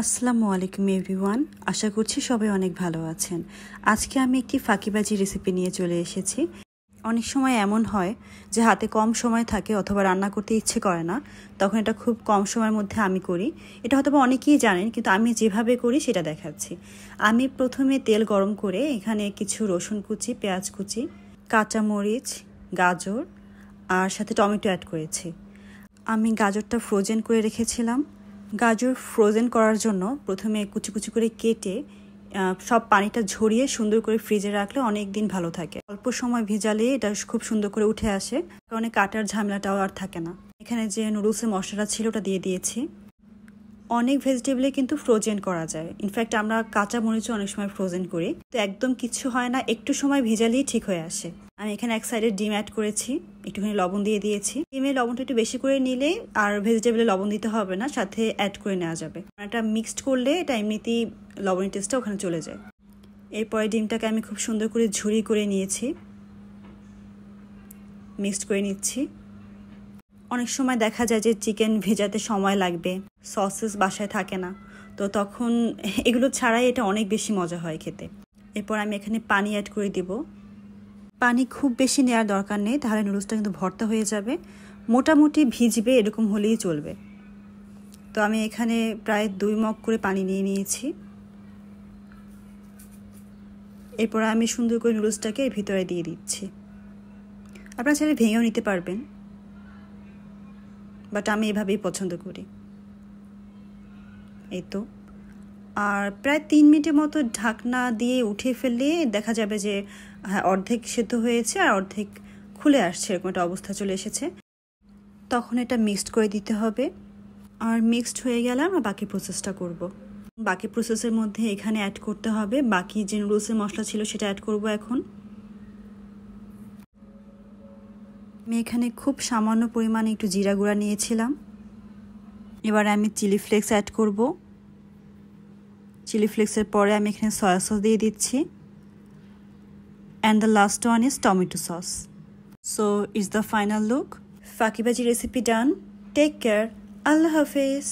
আসসালামু আলাইকুম এভরিওয়ান, আশা করছি সবাই অনেক ভালো আছেন। আজকে আমি একটি ফাঁকিবাজি রেসিপি নিয়ে চলে এসেছি। অনেক সময় এমন হয় যে হাতে কম সময় থাকে অথবা রান্না করতে ইচ্ছে করে না, তখন এটা খুব কম সময়ের মধ্যে আমি করি। এটা হয়তো অনেকেই জানেন, কিন্তু আমি যেভাবে করি সেটা দেখাচ্ছি। আমি প্রথমে তেল গরম করে এখানে কিছু রসুন কুচি, পেঁয়াজ কুচি, কাঁচামরিচ, গাজর আর সাথে টমেটো অ্যাড করেছি। আমি গাজরটা ফ্রোজেন করে রেখেছিলাম। গাজর ফ্রোজেন করার জন্য প্রথমে কুচি কুচি করে কেটে সব পানিটা ঝরিয়ে সুন্দর করে ফ্রিজে রাখলে অনেক দিন ভালো থাকে। অল্প সময় ভেজালে এটা খুব সুন্দর করে উঠে আসে, কারণ কাটার ঝামেলাটাও আর থাকে না। এখানে যে নুডলসের মশলাটা ছিল ওটা দিয়ে দিয়েছি। অনেক ভেজিটেবলে কিন্তু ফ্রোজেন করা যায়, ইনফ্যাক্ট আমরা কাঁচা মরিচও অনেক সময় ফ্রোজেন করি, তো একদম কিছু হয় না, একটু সময় ভেজালেই ঠিক হয়ে আসে। আমি এখানে এক সাইডে ডিম অ্যাড করেছি, একটুখানি লবণ দিয়ে দিয়েছি। ডিমে লবণটা একটু বেশি করে নিলে আর ভেজিটেবলে লবণ দিতে হবে না, সাথে অ্যাড করে নেওয়া যাবে। এটা মিক্সড করলে এটা এমনিতেই লবণের টেস্টটা ওখানে চলে যায়। এরপরে ডিমটাকে আমি খুব সুন্দর করে ঝুরি করে নিয়েছি, মিক্সড করে নিচ্ছি। অনেক সময় দেখা যায় যে চিকেন ভেজাতে সময় লাগবে, সসেস বাসায় থাকে না, তো তখন এগুলো ছাড়াই এটা অনেক বেশি মজা হয় খেতে। এরপর আমি এখানে পানি অ্যাড করে দিব। পানি খুব বেশি নেওয়ার দরকার নেই, তাহলে নুডলসটা কিন্তু ভর্তা হয়ে যাবে। মোটামুটি ভিজবে এরকম হলেই চলবে। তো আমি এখানে প্রায় 2 মগ করে পানি নিয়ে নিয়েছি। এরপর আমি সুন্দর করে নুডলসটাকে এর ভিতরে দিয়ে দিচ্ছি। আপনারা চাইলে ভেঙেও নিতে পারবেন, বাট আমি এভাবেই পছন্দ করি। এই তো, আর প্রায় 3 মিনিটের মতো ঢাকনা দিয়ে উঠিয়ে ফেললে দেখা যাবে যে হ্যাঁ, অর্ধেক সেদ্ধ হয়েছে আর অর্ধেক খুলে আসছে, এরকম একটা অবস্থা চলে এসেছে। তখন এটা মিক্সড করে দিতে হবে। আর মিক্সড হয়ে গেলে আমরা বাকি প্রসেসটা করব। বাকি প্রসেসের মধ্যে এখানে অ্যাড করতে হবে বাকি যে নুডলসের মশলা ছিল সেটা অ্যাড করব এখন। আমি এখানে খুব সামান্য পরিমাণে একটু জিরা গুঁড়া নিয়েছিলাম। এবার আমি চিলি ফ্লেক্স অ্যাড করব। চিলি ফ্লেক্সের পরে আমি এখানে সয়া সস দিয়ে দিচ্ছি। And the last one is tomato sauce. So it's the final look. ফাঁকিবাজি রেসিপি ডান। Take care. আল্লাহ হাফেজ।